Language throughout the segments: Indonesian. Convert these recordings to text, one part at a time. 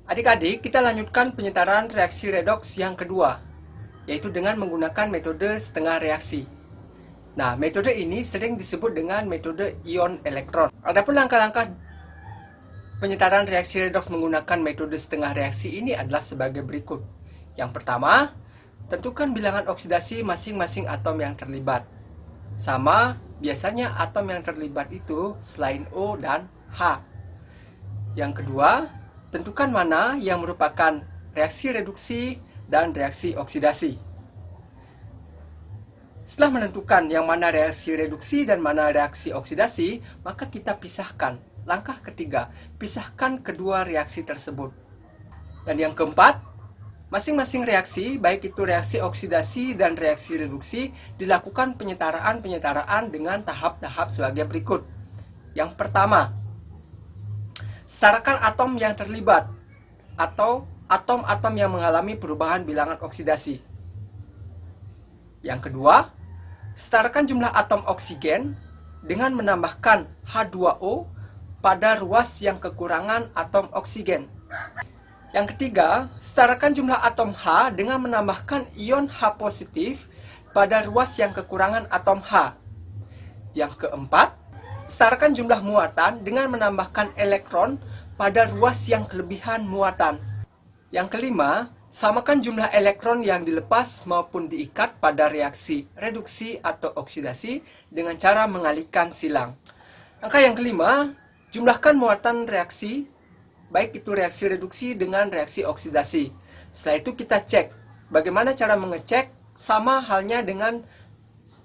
Adik-adik, kita lanjutkan penyetaraan reaksi redoks yang kedua, yaitu dengan menggunakan metode setengah reaksi. Nah, metode ini sering disebut dengan metode ion elektron. Adapun langkah-langkah penyetaraan reaksi redoks menggunakan metode setengah reaksi ini adalah sebagai berikut. Yang pertama, tentukan bilangan oksidasi masing-masing atom yang terlibat. Sama, biasanya atom yang terlibat itu selain O dan H. Yang kedua, tentukan mana yang merupakan reaksi reduksi dan reaksi oksidasi. Setelah menentukan yang mana reaksi reduksi dan mana reaksi oksidasi, maka kita pisahkan. Langkah ketiga, pisahkan kedua reaksi tersebut. Dan yang keempat, masing-masing reaksi, baik itu reaksi oksidasi dan reaksi reduksi, dilakukan penyetaraan dengan tahap-tahap sebagai berikut. Yang pertama, setarakan atom yang terlibat atau atom-atom yang mengalami perubahan bilangan oksidasi. Yang kedua, setarakan jumlah atom oksigen dengan menambahkan H2O pada ruas yang kekurangan atom oksigen. Yang ketiga, setarakan jumlah atom H dengan menambahkan ion H positif pada ruas yang kekurangan atom H. Yang keempat, setarakan jumlah muatan dengan menambahkan elektron pada ruas yang kelebihan muatan. Yang kelima, samakan jumlah elektron yang dilepas maupun diikat pada reaksi reduksi atau oksidasi dengan cara mengalihkan silang. Langkah yang kelima, jumlahkan muatan reaksi, baik itu reaksi reduksi dengan reaksi oksidasi. Setelah itu kita cek. Bagaimana cara mengecek? Sama halnya dengan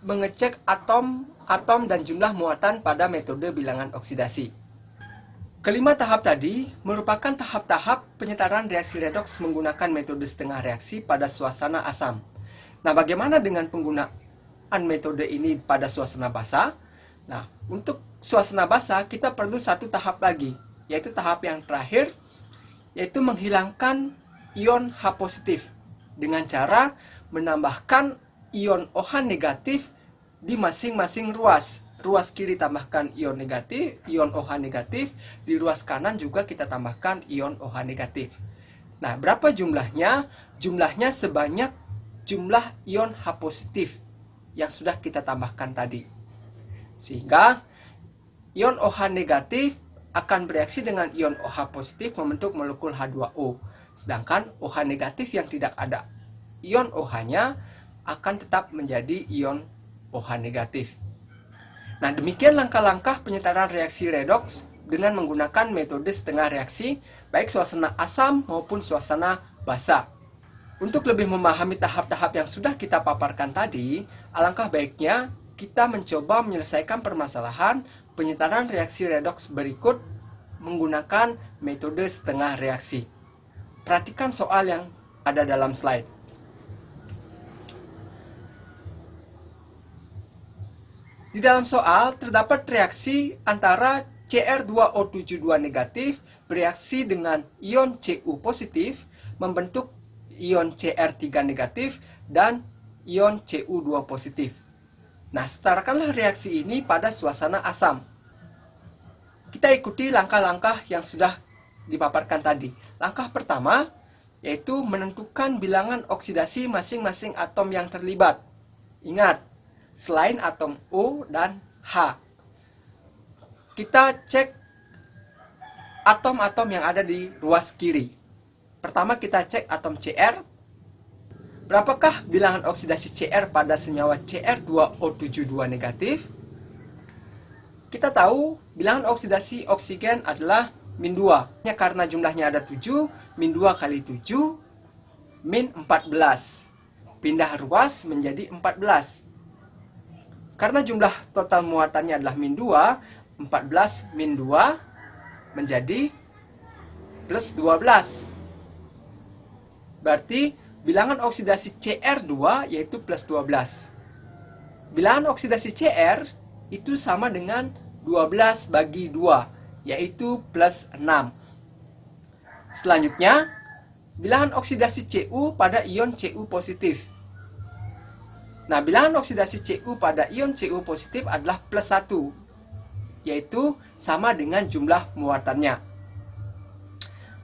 mengecek atom dan jumlah muatan pada metode bilangan oksidasi. Kelima tahap tadi merupakan tahap-tahap penyetaraan reaksi redoks menggunakan metode setengah reaksi pada suasana asam. Nah, bagaimana dengan penggunaan metode ini pada suasana basah? Nah, untuk suasana basah kita perlu satu tahap lagi, yaitu tahap yang terakhir, yaitu menghilangkan ion H positif dengan cara menambahkan ion OH negatif di masing-masing ruas. Ruas kiri tambahkan ion negatif, ion OH negatif, di ruas kanan juga kita tambahkan ion OH negatif. Nah, berapa jumlahnya? Jumlahnya sebanyak jumlah ion H positif yang sudah kita tambahkan tadi. Sehingga ion OH negatif akan bereaksi dengan ion OH positif membentuk molekul H2O. Sedangkan OH negatif yang tidak ada ion OH-nya akan tetap menjadi ion OH negatif. Nah, demikian langkah-langkah penyetaraan reaksi redoks dengan menggunakan metode setengah reaksi, baik suasana asam maupun suasana basah. Untuk lebih memahami tahap-tahap yang sudah kita paparkan tadi, alangkah baiknya kita mencoba menyelesaikan permasalahan penyetaraan reaksi redoks berikut menggunakan metode setengah reaksi. Perhatikan soal yang ada dalam slide. Di dalam soal terdapat reaksi antara Cr2O72 negatif bereaksi dengan ion Cu positif membentuk ion Cr3 negatif dan ion Cu2 positif. Nah, setarakanlah reaksi ini pada suasana asam. Kita ikuti langkah-langkah yang sudah dipaparkan tadi. Langkah pertama yaitu menentukan bilangan oksidasi masing-masing atom yang terlibat. Ingat, selain atom O dan H. Kita cek atom-atom yang ada di ruas kiri. Pertama kita cek atom Cr. Berapakah bilangan oksidasi Cr pada senyawa Cr2O72 negatif? Kita tahu bilangan oksidasi oksigen adalah min 2. Karena jumlahnya ada 7, min 2 kali 7, min 14. Pindah ruas menjadi 14. Karena jumlah total muatannya adalah min 2, 14 min 2 menjadi plus 12. Berarti bilangan oksidasi Cr2 yaitu plus 12. Bilangan oksidasi Cr itu sama dengan 12 bagi 2, yaitu plus 6. Selanjutnya, bilangan oksidasi Cu pada ion Cu positif. Nah, bilangan oksidasi Cu pada ion Cu positif adalah plus 1, yaitu sama dengan jumlah muatannya.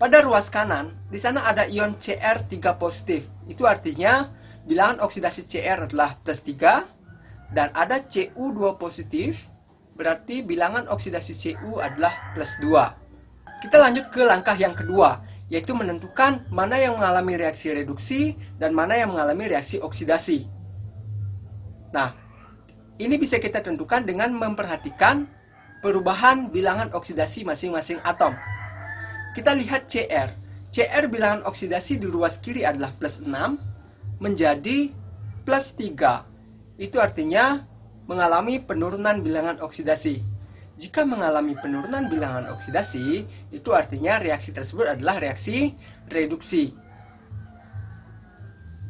Pada ruas kanan, di sana ada ion Cr3 positif. Itu artinya bilangan oksidasi Cr adalah plus 3 dan ada Cu2 positif, berarti bilangan oksidasi Cu adalah plus 2. Kita lanjut ke langkah yang kedua, yaitu menentukan mana yang mengalami reaksi reduksi dan mana yang mengalami reaksi oksidasi. Nah, ini bisa kita tentukan dengan memperhatikan perubahan bilangan oksidasi masing-masing atom. Kita lihat Cr. Cr bilangan oksidasi di ruas kiri adalah plus 6 menjadi plus 3. Itu artinya mengalami penurunan bilangan oksidasi. Jika mengalami penurunan bilangan oksidasi, itu artinya reaksi tersebut adalah reaksi reduksi.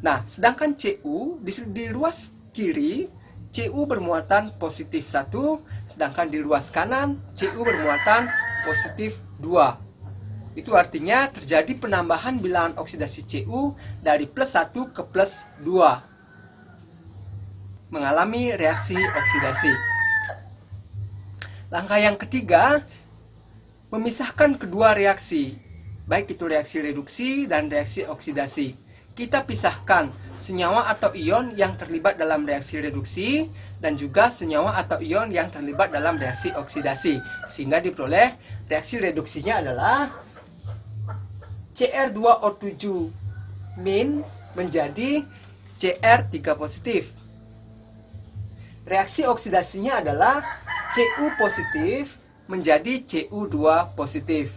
Nah, sedangkan Cu di ruas kiri, Cu bermuatan positif 1, sedangkan di ruas kanan, Cu bermuatan positif 2. Itu artinya terjadi penambahan bilangan oksidasi Cu dari plus 1 ke plus 2. Mengalami reaksi oksidasi. Langkah yang ketiga, memisahkan kedua reaksi. Baik itu reaksi reduksi dan reaksi oksidasi. Kita pisahkan senyawa atau ion yang terlibat dalam reaksi reduksi dan juga senyawa atau ion yang terlibat dalam reaksi oksidasi. Sehingga diperoleh reaksi reduksinya adalah Cr2O7- menjadi Cr3 positif. Reaksi oksidasinya adalah Cu positif menjadi Cu2 positif.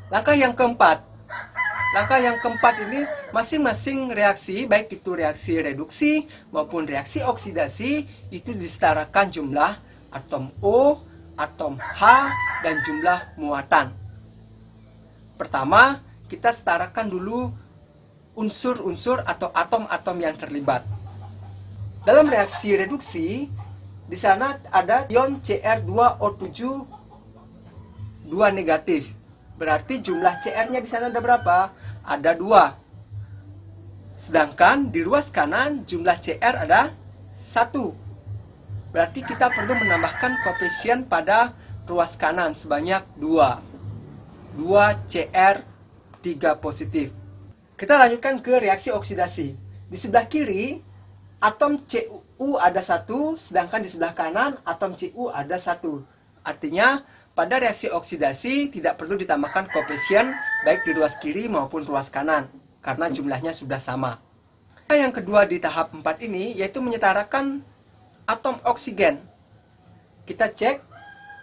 Langkah yang keempat. Langkah yang keempat ini masing-masing reaksi, baik itu reaksi reduksi maupun reaksi oksidasi, itu disetarakan jumlah atom O, atom H, dan jumlah muatan. Pertama, kita setarakan dulu unsur-unsur atau atom-atom yang terlibat. Dalam reaksi reduksi, di sana ada ion Cr2O7 2 negatif. Berarti jumlah Cr-nya di sana ada berapa? Ada 2. Sedangkan di ruas kanan jumlah Cr ada 1. Berarti kita perlu menambahkan koefisien pada ruas kanan sebanyak 2. 2 Cr3 positif. Kita lanjutkan ke reaksi oksidasi. Di sebelah kiri, atom Cu ada 1, sedangkan di sebelah kanan, atom Cu ada 1. Artinya, pada reaksi oksidasi tidak perlu ditambahkan koefisien baik di ruas kiri maupun ruas kanan, karena jumlahnya sudah sama. Yang kedua di tahap 4 ini, yaitu menyetarakan atom oksigen. Kita cek,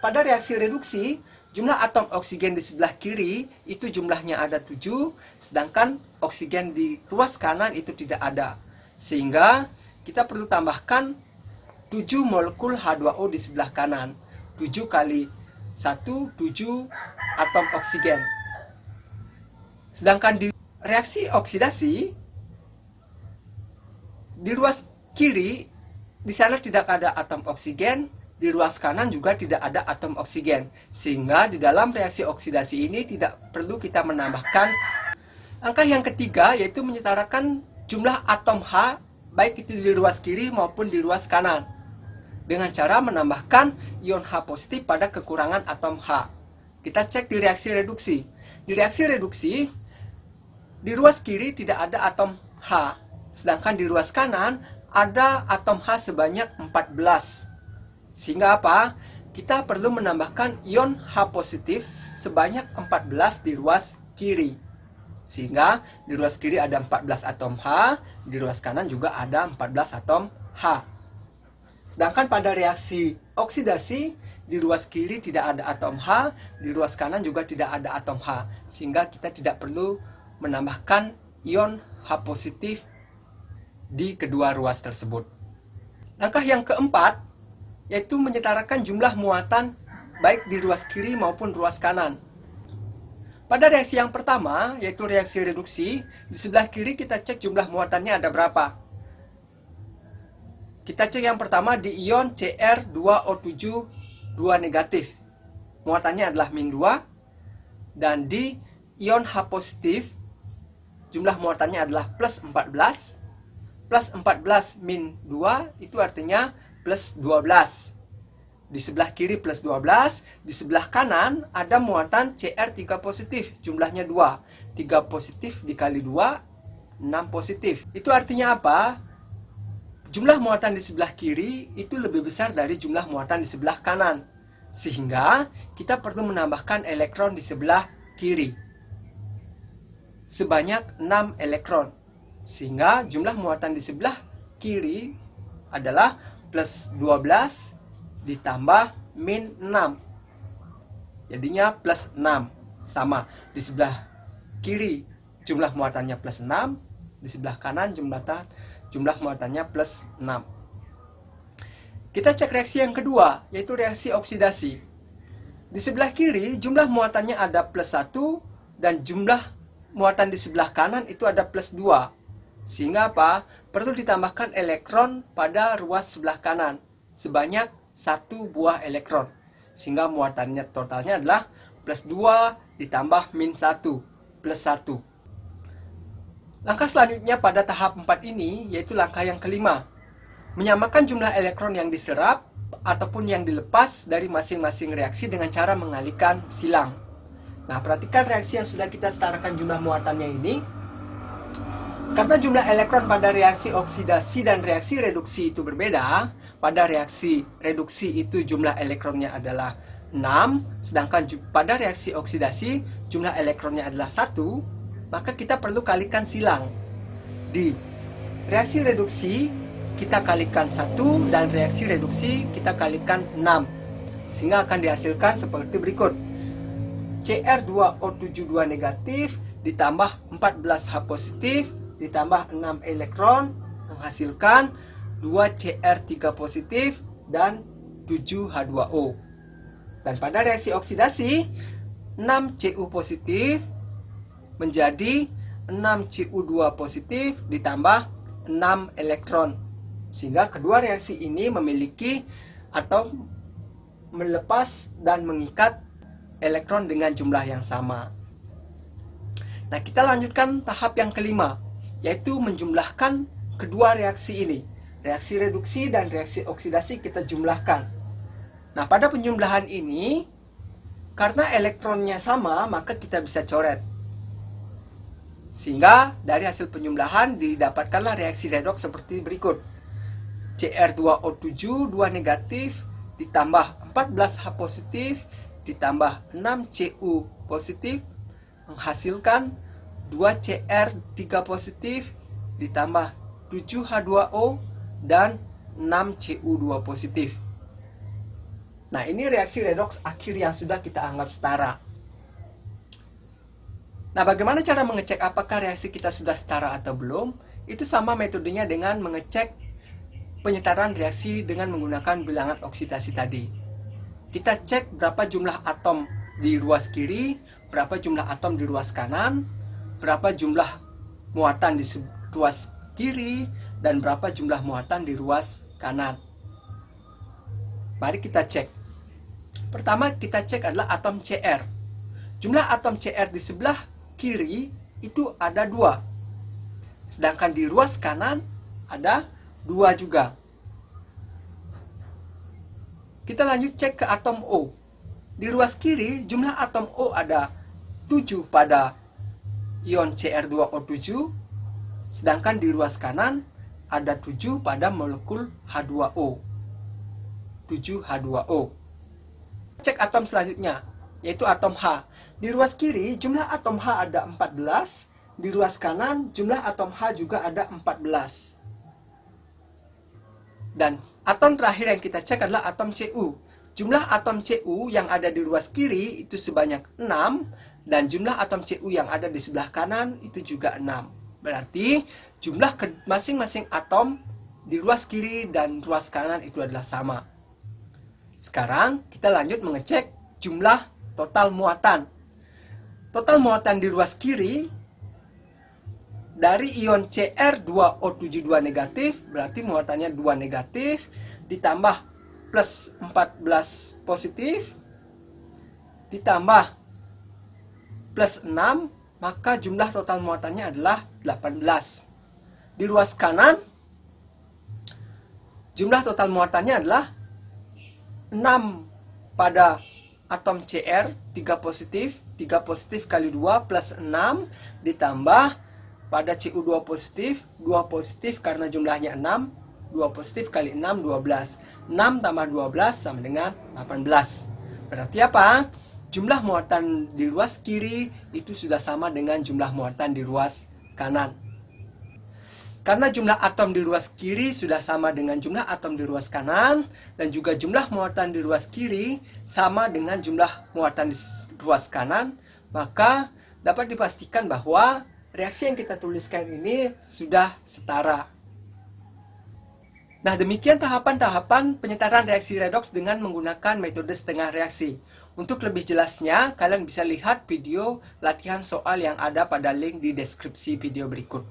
pada reaksi reduksi, jumlah atom oksigen di sebelah kiri itu jumlahnya ada 7, sedangkan oksigen di ruas kanan itu tidak ada. Sehingga kita perlu tambahkan 7 molekul H2O di sebelah kanan. 7 kali 1, 7 atom oksigen. Sedangkan di reaksi oksidasi, di ruas kiri, di sana tidak ada atom oksigen, di ruas kanan juga tidak ada atom oksigen. Sehingga di dalam reaksi oksidasi ini tidak perlu kita menambahkan. Langkah yang ketiga yaitu menyetarakan jumlah atom H, baik itu di ruas kiri maupun di ruas kanan, dengan cara menambahkan ion H positif pada kekurangan atom H. Kita cek di reaksi reduksi. Di reaksi reduksi, di ruas kiri tidak ada atom H, sedangkan di ruas kanan ada atom H sebanyak 14. Sehingga apa? Kita perlu menambahkan ion H positif sebanyak 14 di ruas kiri. Sehingga di ruas kiri ada 14 atom H, di ruas kanan juga ada 14 atom H. Sedangkan pada reaksi oksidasi, di ruas kiri tidak ada atom H, di ruas kanan juga tidak ada atom H. Sehingga kita tidak perlu menambahkan ion H positif di kedua ruas tersebut. Langkah yang keempat yaitu menyetarakan jumlah muatan baik di ruas kiri maupun ruas kanan. Pada reaksi yang pertama, yaitu reaksi reduksi, di sebelah kiri kita cek jumlah muatannya ada berapa. Kita cek yang pertama di ion Cr2O7 2 negatif. Muatannya adalah min 2. Dan di ion H positif, jumlah muatannya adalah plus 14. Plus 14 min 2 itu artinya plus 12. Di sebelah kiri plus 12, di sebelah kanan ada muatan Cr3 positif, jumlahnya 2. 3 positif dikali 2, 6 positif. Itu artinya apa? Jumlah muatan di sebelah kiri itu lebih besar dari jumlah muatan di sebelah kanan. Sehingga kita perlu menambahkan elektron di sebelah kiri sebanyak 6 elektron. Sehingga jumlah muatan di sebelah kiri adalah plus 12 ditambah min 6. Jadinya plus 6. Sama. Di sebelah kiri jumlah muatannya plus 6. Di sebelah kanan jumlah muatannya plus 6. Kita cek reaksi yang kedua, yaitu reaksi oksidasi. Di sebelah kiri jumlah muatannya ada plus 1. Dan jumlah muatan di sebelah kanan itu ada plus 2. Sehingga apa? Perlu ditambahkan elektron pada ruas sebelah kanan sebanyak 1 buah elektron. Sehingga muatannya totalnya adalah plus 2 ditambah min 1 plus 1. Langkah selanjutnya pada tahap 4 ini yaitu langkah yang kelima. Menyamakan jumlah elektron yang diserap ataupun yang dilepas dari masing-masing reaksi dengan cara mengalihkan silang. Nah, perhatikan reaksi yang sudah kita setarakan jumlah muatannya ini. Karena jumlah elektron pada reaksi oksidasi dan reaksi reduksi itu berbeda, pada reaksi reduksi itu jumlah elektronnya adalah 6, sedangkan pada reaksi oksidasi jumlah elektronnya adalah 1, maka kita perlu kalikan silang. Di reaksi reduksi kita kalikan 1 dan reaksi reduksi kita kalikan 6. Sehingga akan dihasilkan seperti berikut. Cr2O72 negatif ditambah 14H positif ditambah 6 elektron menghasilkan 2Cr3 positif dan 7H2O. Dan pada reaksi oksidasi 6Cu positif menjadi 6Cu2 positif ditambah 6 elektron. Sehingga kedua reaksi ini memiliki atau melepas dan mengikat elektron dengan jumlah yang sama. Nah, kita lanjutkan tahap yang kelima, yaitu menjumlahkan kedua reaksi ini. Reaksi reduksi dan reaksi oksidasi kita jumlahkan. Nah, pada penjumlahan ini, karena elektronnya sama, maka kita bisa coret. Sehingga dari hasil penjumlahan didapatkanlah reaksi redoks seperti berikut. Cr2O7 2 negatif ditambah 14H positif ditambah 6Cu positif menghasilkan 2Cr3 positif ditambah 7H2O dan 6Cu2 positif. Nah, ini reaksi redoks akhir yang sudah kita anggap setara. Nah, bagaimana cara mengecek apakah reaksi kita sudah setara atau belum? Itu sama metodenya dengan mengecek penyetaraan reaksi dengan menggunakan bilangan oksidasi tadi. Kita cek berapa jumlah atom di ruas kiri, berapa jumlah atom di ruas kanan, berapa jumlah muatan di ruas kiri, dan berapa jumlah muatan di ruas kanan. Mari kita cek. Pertama kita cek adalah atom Cr. Jumlah atom Cr di sebelah kiri itu ada 2. Sedangkan di ruas kanan ada 2 juga. Kita lanjut cek ke atom O. Di ruas kiri jumlah atom O ada 7 pada ion Cr2O7. Sedangkan di ruas kanan ada 7 pada molekul H2O. 7H2O. Cek atom selanjutnya, yaitu atom H. Di ruas kiri jumlah atom H ada 14. Di ruas kanan jumlah atom H juga ada 14. Dan atom terakhir yang kita cek adalah atom Cu. Jumlah atom Cu yang ada di ruas kiri itu sebanyak 6. Dan jumlah atom Cu yang ada di sebelah kanan itu juga 6. Berarti jumlah masing-masing atom di ruas kiri dan ruas kanan itu adalah sama. Sekarang kita lanjut mengecek jumlah total muatan. Total muatan di ruas kiri dari ion Cr2O72 negatif, berarti muatannya 2 negatif, ditambah plus 14 positif, ditambah plus 6, maka jumlah total muatannya adalah 18. Di ruas kanan, jumlah total muatannya adalah 6 pada atom Cr, 3 positif kali 2 plus 6 ditambah pada Cu2 positif, 2 positif karena jumlahnya 6, 2 positif kali 6, 12. 6 tambah 12 sama dengan 18. Berarti apa? Jumlah muatan di ruas kiri itu sudah sama dengan jumlah muatan di ruas kanan. Karena jumlah atom di ruas kiri sudah sama dengan jumlah atom di ruas kanan, dan juga jumlah muatan di ruas kiri sama dengan jumlah muatan di ruas kanan, maka dapat dipastikan bahwa reaksi yang kita tuliskan ini sudah setara. Nah, demikian tahapan-tahapan penyetaraan reaksi redoks dengan menggunakan metode setengah reaksi. Untuk lebih jelasnya, kalian bisa lihat video latihan soal yang ada pada link di deskripsi video berikut.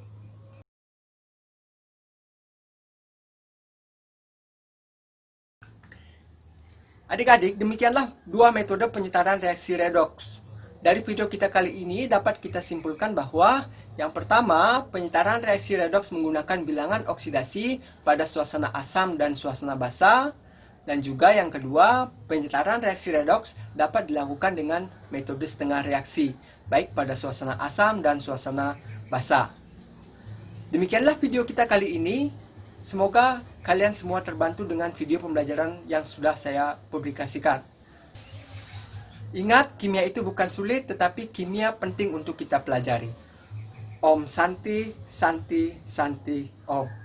Adik-adik, demikianlah dua metode penyetaraan reaksi redoks. Dari video kita kali ini dapat kita simpulkan bahwa yang pertama, penyetaraan reaksi redoks menggunakan bilangan oksidasi pada suasana asam dan suasana basa. Dan juga yang kedua, penyetaraan reaksi redoks dapat dilakukan dengan metode setengah reaksi, baik pada suasana asam dan suasana basa. Demikianlah video kita kali ini. Semoga kalian semua terbantu dengan video pembelajaran yang sudah saya publikasikan. Ingat, kimia itu bukan sulit, tetapi kimia penting untuk kita pelajari. Om Santi, Santi, Santi, Om.